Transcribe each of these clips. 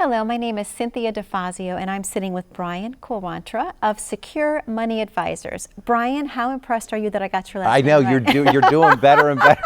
Hello, my name is Cynthia DeFazio, and I'm sitting with Brian Kulwantra of Secure Money Advisors. Brian, how impressed are you that I got your last name I know, right? you're doing better and better.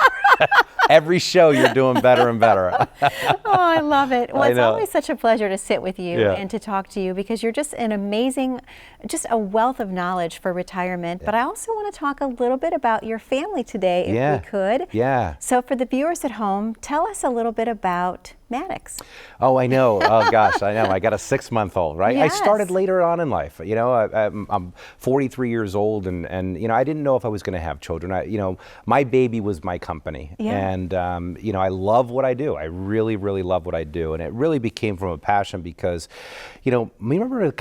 Every show you're doing better and better. Oh, I love it. Well, I it's know. always such a pleasure to sit with you Yeah. and to talk to you because you're just an amazing, just a wealth of knowledge for retirement. But I also want to talk a little bit about your family today, if we could. Yeah. So for the viewers at home, tell us a little bit about Maddox. Oh, I know. Oh, gosh, I know. I got a 6-month-old, right? Yes. I started later on in life. You know, I'm 43 years old, and you know, I didn't know if I was going to have children. You know, my baby was my company, and you know, I love what I do. I really, really love what I do, and it really became from a passion because, you know, remember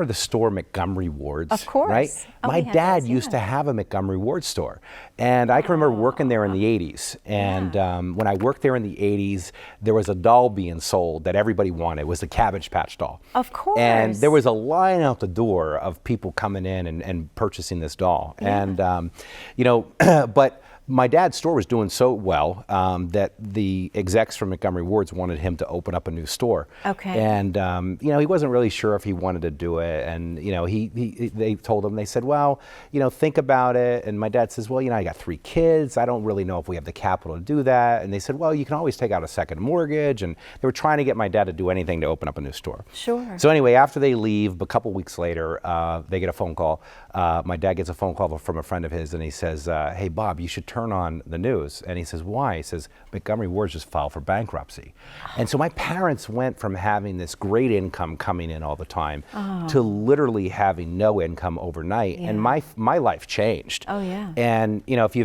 the store Montgomery Ward's? Of course. Right? Oh, My we had dad those, used to yeah. have a Montgomery Ward store, and I can remember working there in the 80s. And when I worked there in the 80s, there was a doll being sold that everybody wanted. It was the Cabbage Patch doll. Of course. And there was a line out the door of people coming in and purchasing this doll. Yeah. And, you know, but my dad's store was doing so well that the execs from Montgomery Ward's wanted him to open up a new store. Okay. And, you know, he wasn't really sure if he wanted to do it. And, you know, they told him, they said, well, you know, think about it. And my dad says, well, you know, I got 3 kids. I don't really know if we have the capital to do that. And they said, well, you can always take out a second mortgage. And they were trying to get my dad to do anything to open up a new store. Sure. So anyway, after they leave, a couple weeks later, they get a phone call. My dad gets a phone call from a friend of his, and he says, hey, Bob, you should turn on the news. And he says, why? He says, Montgomery Ward's just filed for bankruptcy. And so my parents went from having this great income coming in all the time to literally having no income overnight. Yeah. And my life changed. Oh, yeah. And, you know, if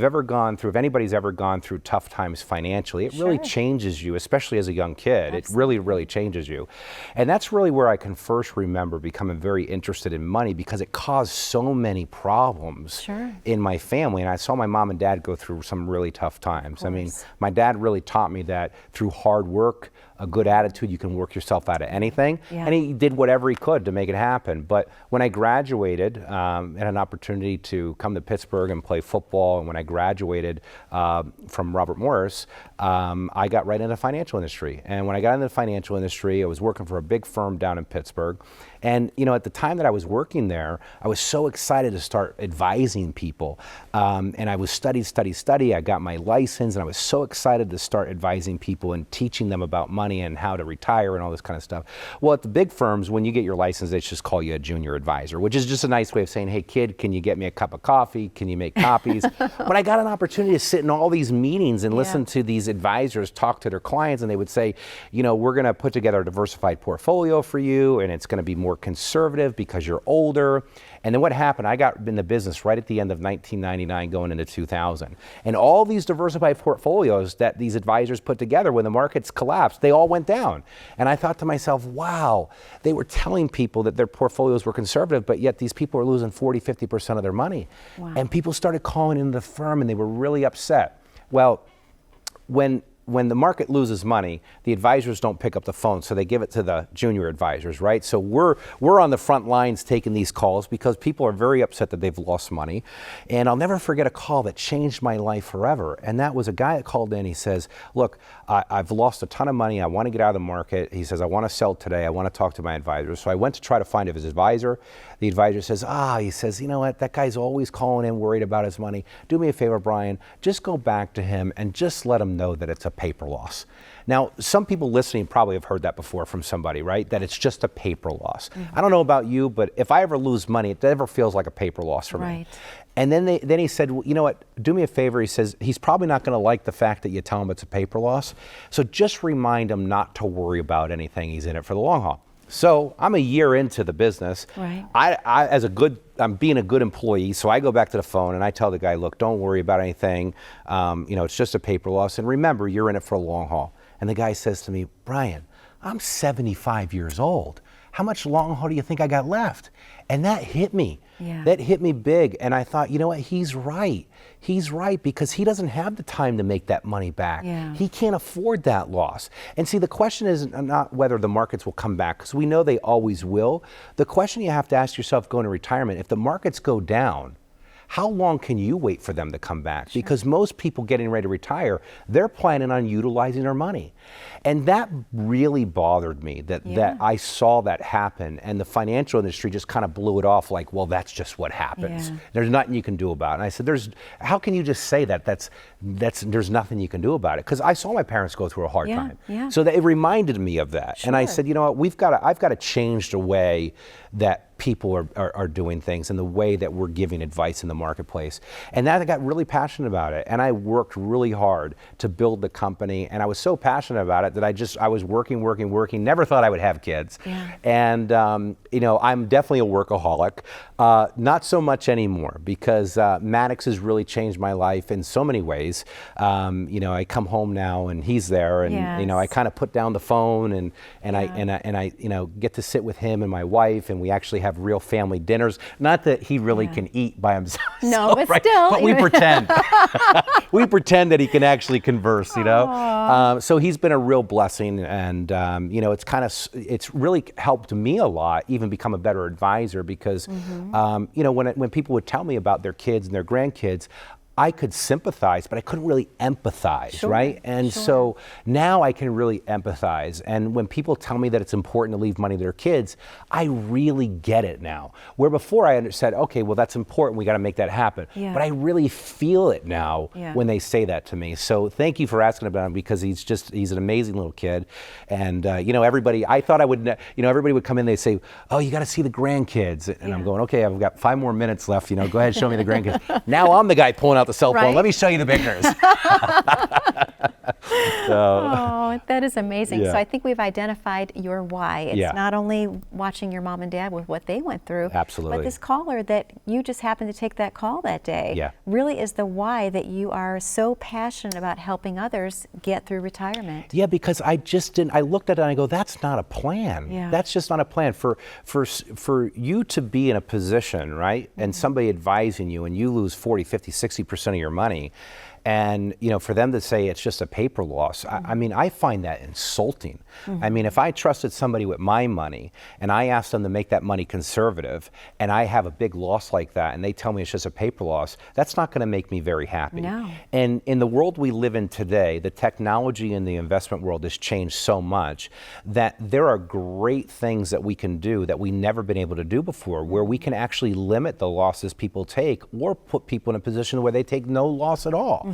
anybody's ever gone through tough times financially, it really changes you, especially as a young kid. It really, really changes you. And that's really where I can first remember becoming very interested in money because it caused so many problems in my family. And I saw my mom and dad go through some really tough times. I mean, my dad really taught me that through hard work, a good attitude, you can work yourself out of anything. Yeah. And he did whatever he could to make it happen. But when I graduated, had an opportunity to come to Pittsburgh and play football. And when I graduated from Robert Morris, I got right into the financial industry. And when I got into the financial industry, I was working for a big firm down in Pittsburgh. And, you know, at the time that I was working there, I was so excited to start advising people. And I was study. I got my license, and I was so excited to start advising people and teaching them about money and how to retire and all this kind of stuff. Well, at the big firms, when you get your license, they just call you a junior advisor, which is just a nice way of saying, hey, kid, can you get me a cup of coffee? Can you make copies? But I got an opportunity to sit in all these meetings and listen to these advisors talk to their clients, and they would say, you know, we're going to put together a diversified portfolio for you, and it's going to be more conservative because you're older. And then what happened, I got in the business right at the end of 1999 going into 2000. And all these diversified portfolios that these advisors put together when the markets collapsed, they all went down. And I thought to myself, wow, they were telling people that their portfolios were conservative, but yet these people are losing 40, 50% of their money. Wow. And people started calling into the firm and they were really upset. Well, when the market loses money, the advisors don't pick up the phone, so they give it to the junior advisors, right? So we're on the front lines taking these calls because people are very upset that they've lost money. And I'll never forget a call that changed my life forever. And that was a guy that called in. He says, look, I've lost a ton of money. I want to get out of the market. He says, I want to sell today. I want to talk to my advisor. So I went to try to find his advisor. The advisor says, he says, you know what? That guy's always calling in worried about his money. Do me a favor, Brian. Just go back to him and just let him know that it's a paper loss. Now, some people listening probably have heard that before from somebody, right? That it's just a paper loss. I don't know about you, but if I ever lose money, it never feels like a paper loss for me. And then he said, well, you know what, do me a favor. He says, he's probably not going to like the fact that you tell him it's a paper loss. So just remind him not to worry about anything. He's in it for the long haul. So I'm a year into the business. Right. I'm being a good employee, so I go back to the phone and I tell the guy, look, don't worry about anything. You know, it's just a paper loss. And remember, you're in it for a long haul. And the guy says to me, Brian, I'm 75 years old. How much long haul do you think I got left? And that hit me. Yeah. That hit me big. And I thought, you know what, he's right. He's right, because he doesn't have the time to make that money back. Yeah. He can't afford that loss. And see, the question is not whether the markets will come back, because we know they always will. The question you have to ask yourself going to retirement, if the markets go down, how long can you wait for them to come back? Sure. Because most people getting ready to retire, they're planning on utilizing their money. And that really bothered me that I saw that happen, and the financial industry just kind of blew it off like, well, that's just what happens. Yeah. There's nothing you can do about it. And I said, how can you just say that? There's nothing you can do about it. Because I saw my parents go through a hard time. Yeah. So it reminded me of that. Sure. And I said, you know what, I've got to change the way that people are doing things and the way that we're giving advice in the marketplace. And that I got really passionate about it. And I worked really hard to build the company. And I was so passionate about it that I was working, never thought I would have kids. Yeah. And, I'm definitely a workaholic. Not so much anymore, because Maddox has really changed my life in so many ways. I come home now and he's there, and, I kind of put down the phone and I get to sit with him and my wife, and we actually have real family dinners. Not that he really can eat by himself. No, but still. But we pretend. We pretend that he can actually converse, So he's been a real blessing, and, it's really helped me a lot, even become a better advisor, because, when people would tell me about their kids and their grandkids, I could sympathize, but I couldn't really empathize, right? And so now I can really empathize. And when people tell me that it's important to leave money to their kids, I really get it now. Where before I said, okay, well, that's important, we got to make that happen. Yeah. But I really feel it now when they say that to me. So thank you for asking about him, because he's an amazing little kid. And, everybody, I thought I would, everybody would come in, they'd say, oh, you got to see the grandkids. And I'm going, okay, I've got 5 more minutes left, go ahead, show me the grandkids. Now I'm the guy pulling out the cell phone. Let me show you the pictures. Oh, that is amazing. So I think we've identified your why. It's not only watching your mom and dad with what they went through, absolutely, but this caller that you just happened to take that call that day really is the why that you are so passionate about helping others get through retirement. Yeah, because I looked at it and I go, that's not a plan. Yeah. That's just not a plan. For you to be in a position, right, and somebody advising you, and you lose 40, 50, 60% of your money, and for them to say it's just a paper loss, I find that insulting. If I trusted somebody with my money and I asked them to make that money conservative, and I have a big loss like that, and they tell me it's just a paper loss, that's not going to make me very happy. No. And in the world we live in today, the technology in the investment world has changed so much that there are great things that we can do that we never been able to do before, where we can actually limit the losses people take, or put people in a position where they take no loss at all.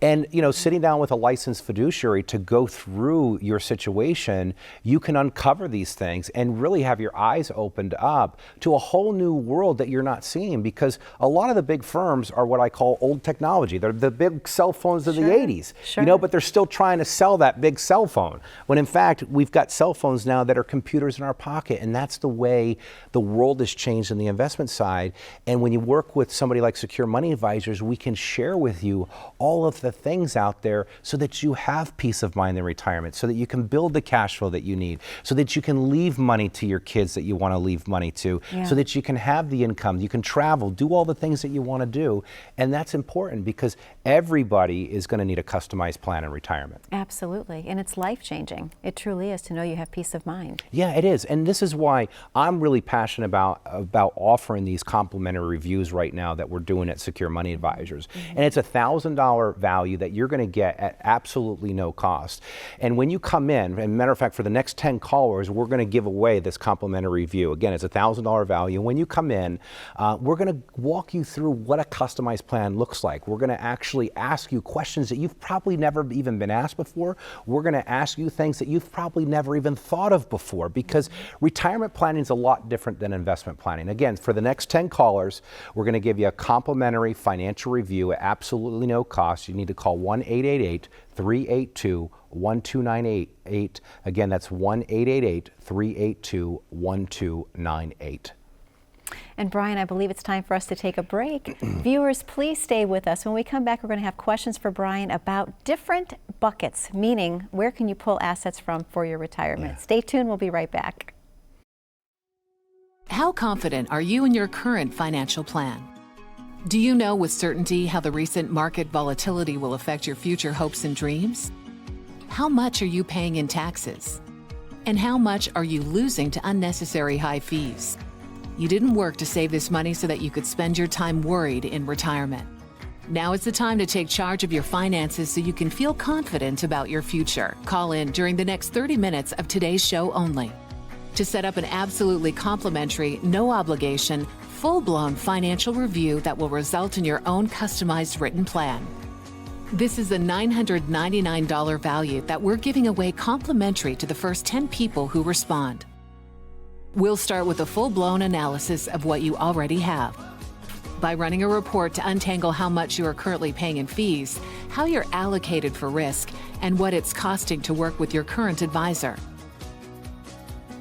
And sitting down with a licensed fiduciary to go through your situation, you can uncover these things and really have your eyes opened up to a whole new world that you're not seeing, because a lot of the big firms are what I call old technology. They're the big cell phones of the 80s, but they're still trying to sell that big cell phone, when in fact we've got cell phones now that are computers in our pocket. And that's the way the world has changed in the investment side. And when you work with somebody like Secure Money Advisors, we can share with you all of the things out there so that you have peace of mind in retirement, so that you can build the cash flow that you need, so that you can leave money to your kids that you want to leave money to, so that you can have the income, you can travel, do all the things that you want to do. And that's important, because everybody is going to need a customized plan in retirement. Absolutely. And it's life-changing. It truly is, to know you have peace of mind. Yeah, it is. And this is why I'm really passionate about offering these complimentary reviews right now that we're doing at Secure Money Advisors. And it's $1,000 value that you're going to get at absolutely no cost. And when you come in, and matter of fact, for the next 10 callers, we're going to give away this complimentary review. Again, it's $1,000 value. When you come in, we're going to walk you through what a customized plan looks like. We're going to actually ask you questions that you've probably never even been asked before. We're going to ask you things that you've probably never even thought of before, because retirement planning is a lot different than investment planning. Again, for the next 10 callers, we're going to give you a complimentary financial review at absolutely no cost. You need to call 1-888-382-1298. Again, that's 1-888-382-1298. And Brian, I believe it's time for us to take a break. Viewers, please stay with us. When we come back, we're going to have questions for Brian about different buckets, meaning where can you pull assets from for your retirement. Yeah. Stay tuned. We'll be right back. How confident are you in your current financial plan? Do you know with certainty how the recent market volatility will affect your future hopes and dreams? How much are you paying in taxes? And how much are you losing to unnecessary high fees? You didn't work to save this money so that you could spend your time worried in retirement. Now is the time to take charge of your finances so you can feel confident about your future. Call in during the next 30 minutes of today's show only to set up an absolutely complimentary, no obligation, full-blown financial review that will result in your own customized written plan. This is a $999 value that we're giving away complimentary to the first 10 people who respond. We'll start with a full-blown analysis of what you already have, by running a report to untangle how much you are currently paying in fees, how you're allocated for risk, and what it's costing to work with your current advisor.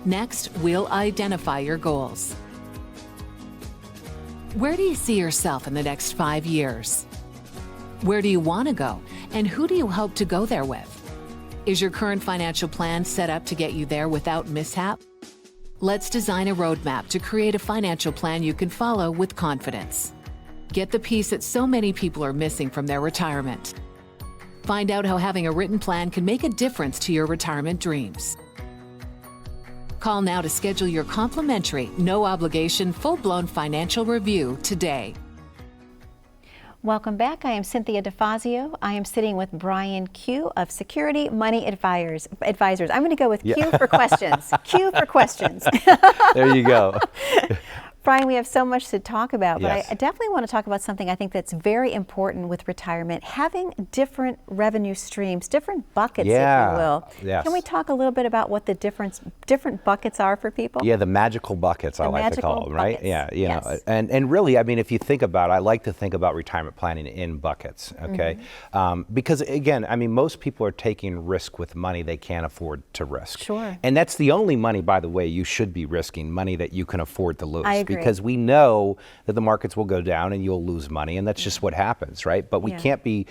Next, we'll identify your goals. Where do you see yourself in the next 5 years? Where do you want to go, and who do you hope to go there with? Is your current financial plan set up to get you there without mishap? Let's design a roadmap to create a financial plan you can follow with confidence. Get the piece that so many people are missing from their retirement. Find out how having a written plan can make a difference to your retirement dreams. Call now to schedule your complimentary, no obligation, full-blown financial review today. Welcome back. I am Cynthia DeFazio. I am sitting with Brian Q of Security Money Advisors. I'm going to go with Q for questions. Q for questions. There you go. Brian, we have so much to talk about, but Yes. I definitely want to talk about something I think that's very important with retirement, having different revenue streams, different buckets, if you will. Yes. Can we talk a little bit about what the different buckets are for people? Yeah, the magical buckets, I like to call magical them, right? buckets. Yeah, you know, Yes. and really, I mean, if you think about it, I like to think about retirement planning in buckets, okay? Because again, I mean, most people are taking risk with money they can't afford to risk. Sure. And that's the only money, by the way, you should be risking, money that you can afford to lose. I agree. Because we know that the markets will go down and you'll lose money, and that's just what happens, right? But we Yeah. can't be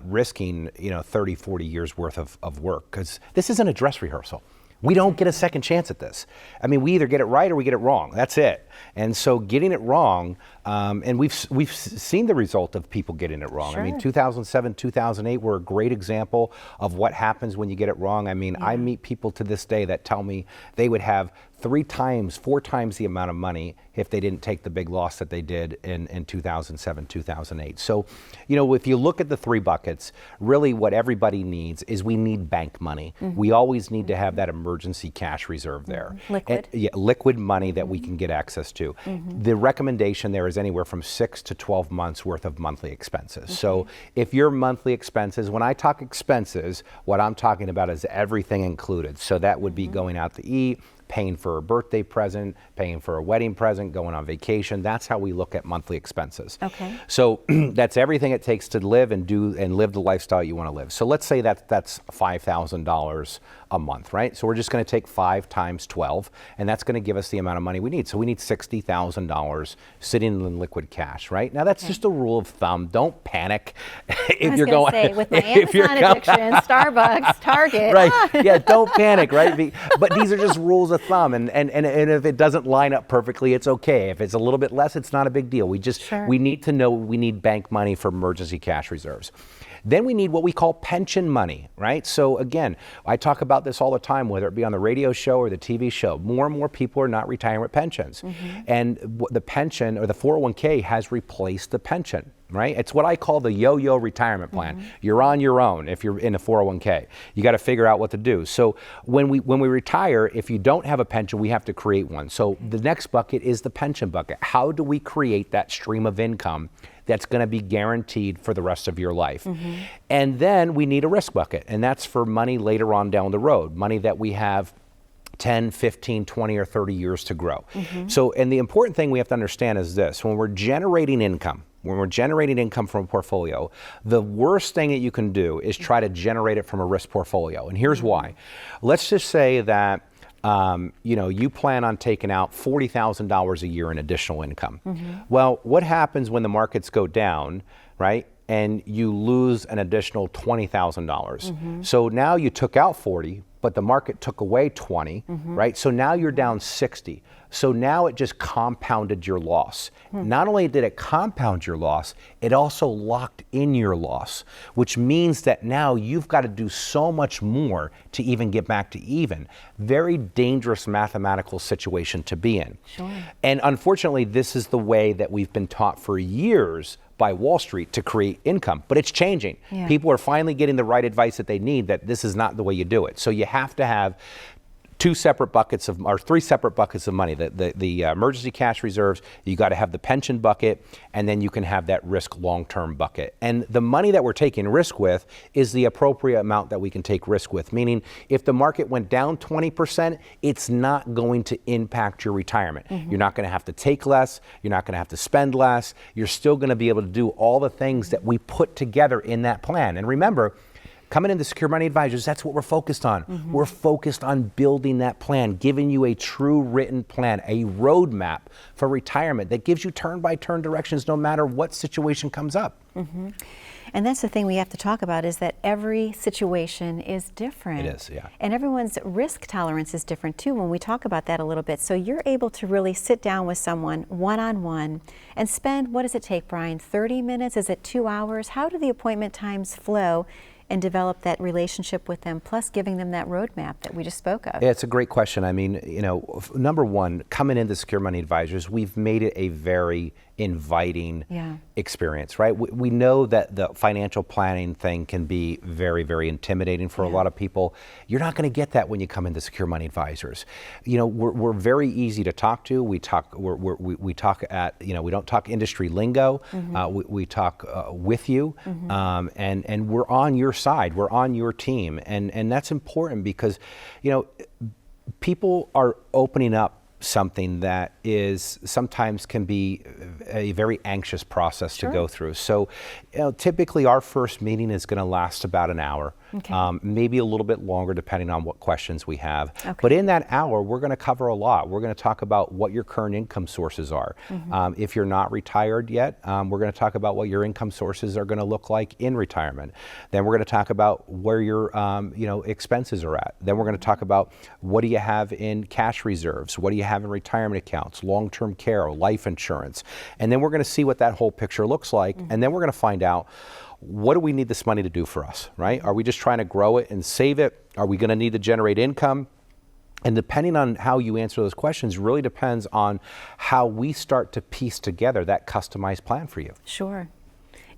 risking, 30, 40 years worth of work, because this isn't a dress rehearsal. We don't get a second chance at this. I mean, we either get it right or we get it wrong. That's it. And so getting it wrong, and we've seen the result of people getting it wrong. I mean, Sure. 2007, 2008 were a great example of what happens when you get it wrong. I mean, I meet people to this day that tell me they would have 3 times, 4 times the amount of money if they didn't take the big loss that they did in 2007, 2008. So, if you look at the 3 buckets, really what everybody needs is we need bank money. We always need to have that emergency cash reserve there. Liquid. Liquid money that we can get access to. The recommendation there is anywhere from 6 to 12 months worth of monthly expenses. So if your monthly expenses, when I talk expenses, what I'm talking about is everything included. So that would be going out to eat, paying for a birthday present, paying for a wedding present, going on vacation. That's how we look at monthly expenses. Okay. So that's everything it takes to live and live the lifestyle you want to live. So let's say that's $5,000 a month, right? So we're just going to take 5 times 12, and that's going to give us the amount of money we need. So we need $60,000 sitting in liquid cash, right? Now that's just a rule of thumb. Don't panic if you're going. Say, with my if you're Amazon addiction, Starbucks, Target. Right. Yeah, don't panic, right? But these are just rules of thumb, and if it doesn't line up perfectly, it's okay. If it's a little bit less, it's not a big deal. We need to know we need bank money for emergency cash reserves. Then we need what we call pension money, right? So again, I talk about this all the time, whether it be on the radio show or the TV show. More and more people are not retiring with pensions. And the pension, or the 401k, has replaced the pension, right? It's what I call the yo-yo retirement plan. You're on your own if you're in a 401k. You got to figure out what to do. So when we retire, if you don't have a pension, we have to create one. So the next bucket is the pension bucket. How do we create that stream of income that's going to be guaranteed for the rest of your life? And then we need a risk bucket, and that's for money later on down the road, money that we have 10, 15, 20, or 30 years to grow. So, and the important thing we have to understand is this: when we're generating income from a portfolio, the worst thing that you can do is try to generate it from a risk portfolio. And here's why. Let's just say that you plan on taking out $40,000 a year in additional income. Well, what happens when the markets go down, right? And you lose an additional $20,000. So now you took out 40, but the market took away 20, right? So now you're down 60. So now it just compounded your loss. Not only did it compound your loss, it also locked in your loss, which means that now you've got to do so much more to even get back to even. Very dangerous mathematical situation to be in. Sure. And unfortunately, this is the way that we've been taught for years by Wall Street to create income, but it's changing. Yeah. People are finally getting the right advice that they need, that this is not the way you do it. So you have to have three separate buckets of money. The emergency cash reserves, you got to have the pension bucket, and then you can have that risk long-term bucket. And the money that we're taking risk with is the appropriate amount that we can take risk with, meaning if the market went down 20%, it's not going to impact your retirement. You're not going to have to take less, you're not going to have to spend less, you're still going to be able to do all the things that we put together in that plan. And remember, coming into Secure Money Advisors, that's what we're focused on. We're focused on building that plan, giving you a true written plan, a roadmap for retirement that gives you turn-by-turn directions no matter what situation comes up. And that's the thing we have to talk about, is that every situation is different. It is, yeah. And everyone's risk tolerance is different too, when we talk about that a little bit. So you're able to really sit down with someone one-on-one and spend, what does it take, Brian, 30 minutes? Is it 2 hours? How do the appointment times flow and develop that relationship with them, plus giving them that roadmap that we just spoke of? Yeah, it's a great question. I mean, number one, coming into Secure Money Advisors, we've made it a very inviting experience, right? We know that the financial planning thing can be very, very intimidating for a lot of people. You're not going to get that when you come into Secure Money Advisors. We're very easy to talk to. We talk at, we don't talk industry lingo. We talk with you, and we're on your side. We're on your team, and that's important because, people are opening up something that is sometimes can be a very anxious process to go through. So typically our first meeting is going to last about an hour, maybe a little bit longer depending on what questions we have. But in that hour, we're going to cover a lot. We're going to talk about what your current income sources are. If you're not retired yet, we're going to talk about what your income sources are going to look like in retirement. Then we're going to talk about where your expenses are at. Then we're going to talk about what do you have in cash reserves, what do you have in retirement accounts, long-term care, life insurance. And then we're going to see what that whole picture looks like. And then we're going to find out, what do we need this money to do for us, right? Are we just trying to grow it and save it? Are we going to need to generate income? And depending on how you answer those questions really depends on how we start to piece together that customized plan for you. Sure.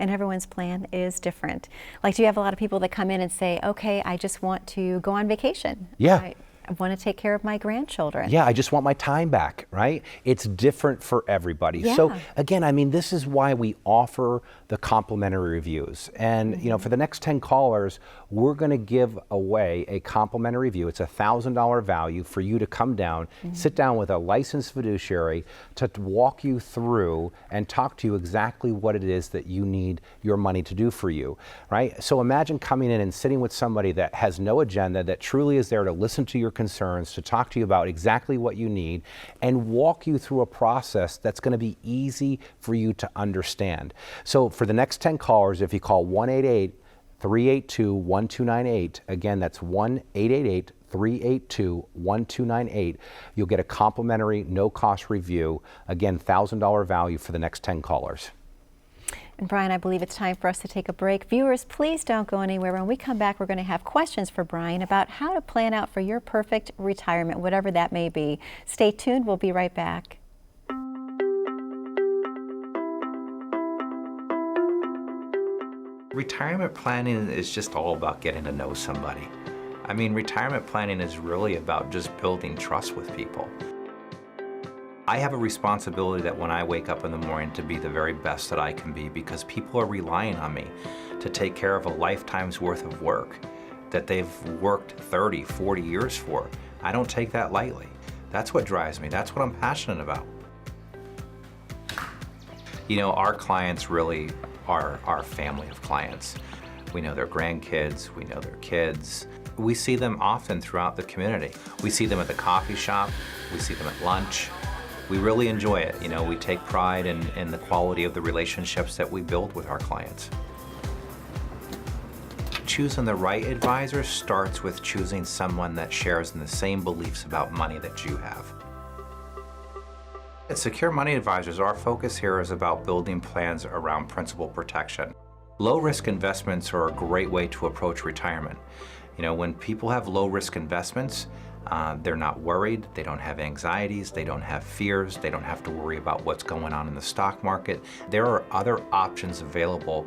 And everyone's plan is different. Like, do you have a lot of people that come in and say, okay, I just want to go on vacation? Yeah. I want to take care of my grandchildren. Yeah, I just want my time back, right? It's different for everybody. Yeah. So again, I mean, this is why we offer the complimentary reviews. And for the next 10 callers, we're going to give away a complimentary review. It's a $1,000 value for you to come down, sit down with a licensed fiduciary to walk you through and talk to you exactly what it is that you need your money to do for you, right? So imagine coming in and sitting with somebody that has no agenda, that truly is there to listen to your concerns, to talk to you about exactly what you need, and walk you through a process that's going to be easy for you to understand. So for the next 10 callers, if you call 1-888-382-1298, again, that's 1-888-382-1298, you'll get a complimentary, no-cost review. Again, $1,000 value for the next 10 callers. And Brian, I believe it's time for us to take a break. Viewers, please don't go anywhere. When we come back, we're going to have questions for Brian about how to plan out for your perfect retirement, whatever that may be. Stay tuned. We'll be right back. Retirement planning is just all about getting to know somebody. I mean, retirement planning is really about just building trust with people. I have a responsibility that when I wake up in the morning to be the very best that I can be, because people are relying on me to take care of a lifetime's worth of work that they've worked 30, 40 years for. I don't take that lightly. That's what drives me. That's what I'm passionate about. Our clients really are our family of clients. We know their grandkids, we know their kids. We see them often throughout the community. We see them at the coffee shop, we see them at lunch. We really enjoy it. We take pride in the quality of the relationships that we build with our clients. Choosing the right advisor starts with choosing someone that shares in the same beliefs about money that you have. At Secure Money Advisors, our focus here is about building plans around principal protection. Low-risk investments are a great way to approach retirement. You know, when people have low-risk investments, they're not worried, they don't have anxieties, they don't have fears, they don't have to worry about what's going on in the stock market. There are other options available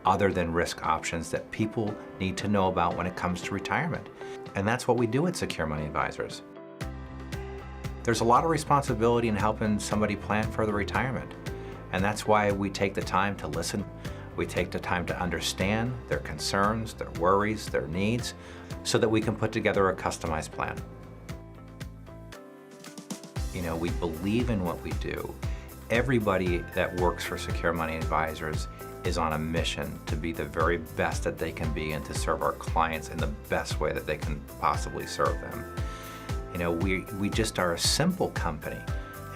other than risk options that people need to know about when it comes to retirement. And that's what we do at Secure Money Advisors. There's a lot of responsibility in helping somebody plan for their retirement. And that's why we take the time to listen. We take the time to understand their concerns, their worries, their needs, so that we can put together a customized plan. You know, we believe in what we do. Everybody that works for Secure Money Advisors is on a mission to be the very best that they can be and to serve our clients in the best way that they can possibly serve them. You know, we just are a simple company,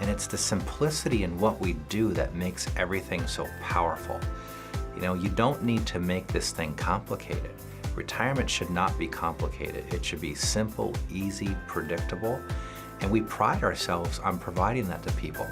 and it's the simplicity in what we do that makes everything so powerful. You know, you don't need to make this thing complicated. Retirement should not be complicated. It should be simple, easy, predictable, and we pride ourselves on providing that to people.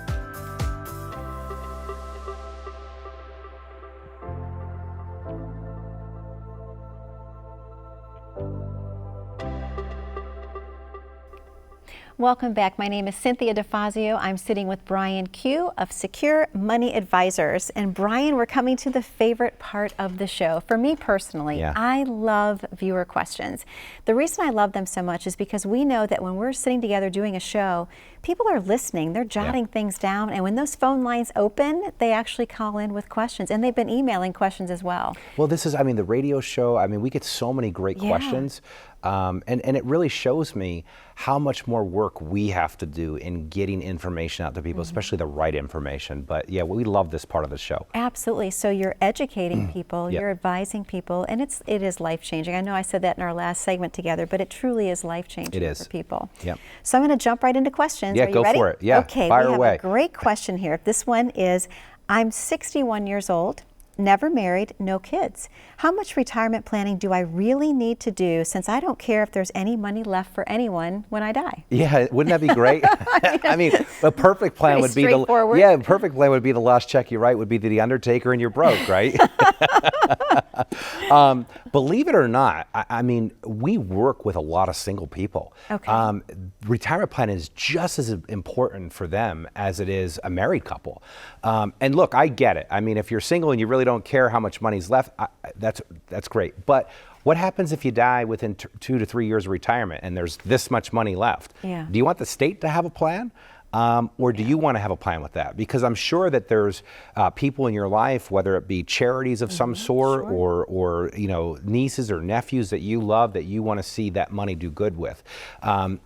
Welcome back. My name is Cynthia DeFazio. I'm sitting with Brian Q of Secure Money Advisors. And Brian, we're coming to the favorite part of the show. For me personally, I love viewer questions. The reason I love them so much is because we know that when we're sitting together doing a show, people are listening, they're jotting things down, and when those phone lines open, they actually call in with questions, and they've been emailing questions as well. Well, this is, I mean, the radio show, I mean, we get so many great questions. And it really shows me how much more work we have to do in getting information out to people, especially the right information. But yeah, we love this part of the show. Absolutely. So you're educating people, you're advising people, and it is life-changing. I know I said that in our last segment together, but it truly is life-changing for people. Yep. So I'm going to jump right into questions. Yeah, Are you go ready? for it. Yeah, okay, fire we have away. a great question here. This one is, I'm 61 years old. Never married, no kids. How much retirement planning do I really need to do, since I don't care if there's any money left for anyone when I die? Yeah, wouldn't that be great? I mean, a perfect plan would be a perfect plan would be the last check you write would be to the undertaker and you're broke, right? Believe it or not, I mean, we work with a lot of single people. Okay. Retirement plan is just as important for them as it is a married couple. And look, I get it. I mean, if you're single and you really don't care how much money's left, that's great. But what happens if you die within 2 to 3 years of retirement and there's this much money left? Yeah. Do you want the state to have a plan? Or do you want to have a plan with that? Because I'm sure that there's people in your life, whether it be charities of some sort, or you know, nieces or nephews that you love, that you want to see that money do good with.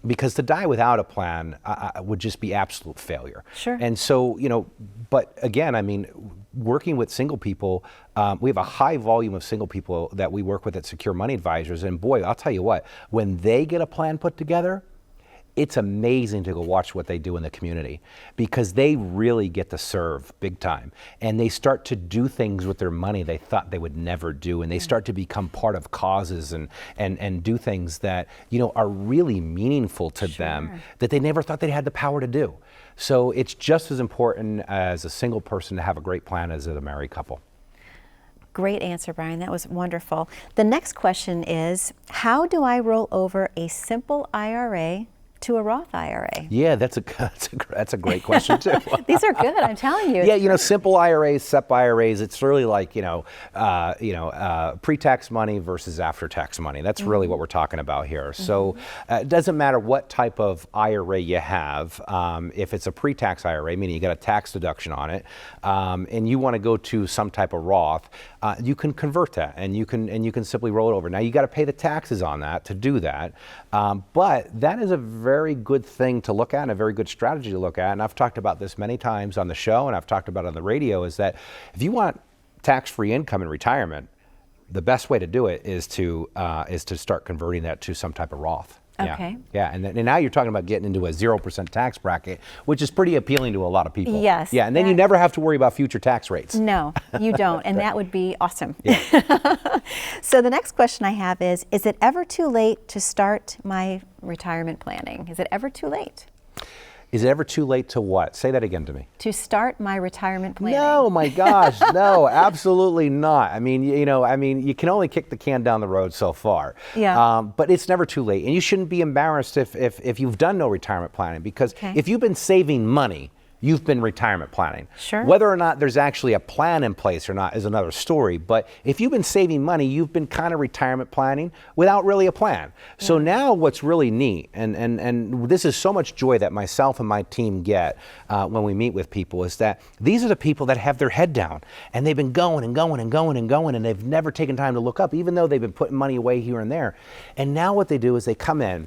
Because to die without a plan would just be absolute failure. Sure. And so, you know, but again, I mean, working with single people, we have a high volume of single people that we work with at Secure Money Advisors. And boy, I'll tell you what, when they get a plan put together, it's amazing to go watch what they do in the community, because they really get to serve big time, and they start to do things with their money they thought they would never do, and they start to become part of causes and do things that, you know, are really meaningful to them that they never thought they had the power to do. So it's just as important as a single person to have a great plan as a married couple. Great answer, Brian. That was wonderful. The next question is, how do I roll over a simple IRA to a Roth IRA? Yeah, that's a great question too. These are good, I'm telling you. Yeah, you know, simple IRAs, SEP IRAs, it's really like, pre-tax money versus after-tax money. That's really what we're talking about here. So it doesn't matter what type of IRA you have. If it's a pre-tax IRA, meaning you got a tax deduction on it, and you want to go to some type of Roth, you can convert that, and you can simply roll it over. Now you got to pay the taxes on that to do that, but that is a very good thing to look at and a very good strategy to look at. And I've talked about this many times on the show, and I've talked about it on the radio, is that if you want tax-free income in retirement, the best way to do it is to start converting that to some type of Roth. Okay. Yeah, and now you're talking about getting into a 0% tax bracket, which is pretty appealing to a lot of people. Yes. Yeah, and then you never have to worry about future tax rates. No, you don't, and that would be awesome. Yeah. So the next question I have is it ever too late to start my retirement planning? Is it ever too late? Is it ever too late to what? Say that again to me. To start my retirement planning. No, my gosh, no, absolutely not. I mean, you can only kick the can down the road so far. Yeah. But it's never too late, and you shouldn't be embarrassed if you've done no retirement planning, because Okay. if you've been saving money, you've been retirement planning. Sure. Whether or not there's actually a plan in place or not is another story. But if you've been saving money, you've been kind of retirement planning without really a plan. So now what's really neat, and this is so much joy that myself and my team get when we meet with people, is that these are the people that have their head down and they've been going and going and going and going, and they've never taken time to look up, even though they've been putting money away here and there. And now what they do is they come in,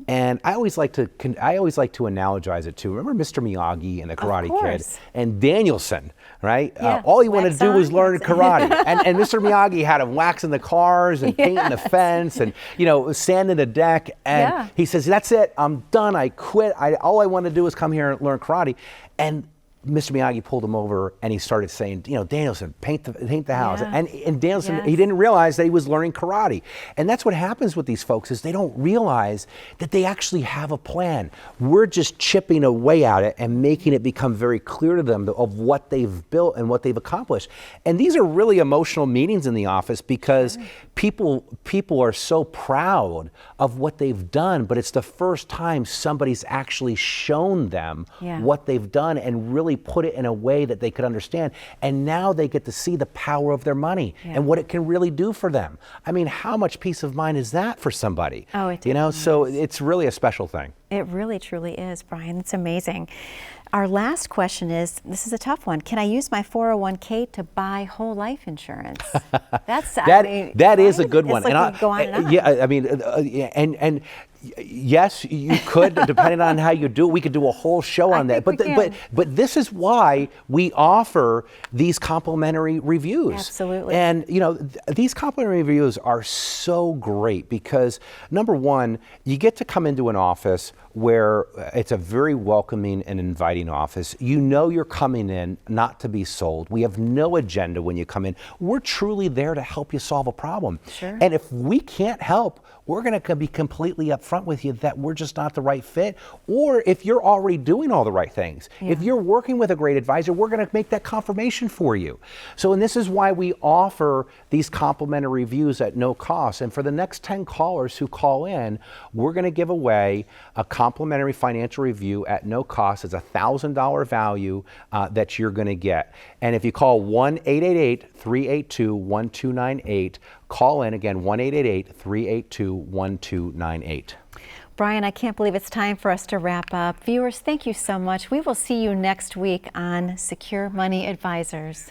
and I always like to analogize it to, remember Mr. Miyagi and the Karate Kid, course. and Danielson, right? Yeah. All he wanted to Wax do was on, learn wax karate. and Mr. Miyagi had him waxing the cars and painting the fence and, sanding the deck. And Yeah. he says, that's it, I'm done, I quit. All I want to do is come here and learn karate. And Mr. Miyagi pulled him over and he started saying, Danielson, paint the house. Yeah. And Danielson, Yes. he didn't realize that he was learning karate. And that's what happens with these folks, is they don't realize that they actually have a plan. We're just chipping away at it and making it become very clear to them of what they've built and what they've accomplished. And these are really emotional meetings in the office, because people are so proud of what they've done, but it's the first time somebody's actually shown them Yeah. what they've done and really put it in a way that they could understand. And now they get to see the power of their money and what it can really do for them. I mean, how much peace of mind is that for somebody? Oh, it So it's really a special thing. It really, truly is, Brian. It's amazing. Our last question is, this is a tough one. Can I use my 401k to buy whole life insurance? That's That is a good it's one. Like we go on and on. Yeah, I mean, and yes, you could, depending on how you do it. We could do a whole show on that. think we can. But this is why we offer these complimentary reviews. Absolutely. And these complimentary reviews are so great, because number one, you get to come into an office where it's a very welcoming and inviting office. You're coming in not to be sold. We have no agenda when you come in. We're truly there to help you solve a problem. Sure. And if we can't help, we're going to be completely upfront with you that we're just not the right fit. Or if you're already doing all the right things, if you're working with a great advisor, we're going to make that confirmation for you. And this is why we offer these complimentary reviews at no cost. And for the next 10 callers who call in, we're going to give away a complimentary financial review at no cost. It's a $1,000 value that you're going to get. And if you call 1-888-382-1298, call in again, 1-888-382-1298. Brian, I can't believe it's time for us to wrap up. Viewers, thank you so much. We will see you next week on Secure Money Advisors.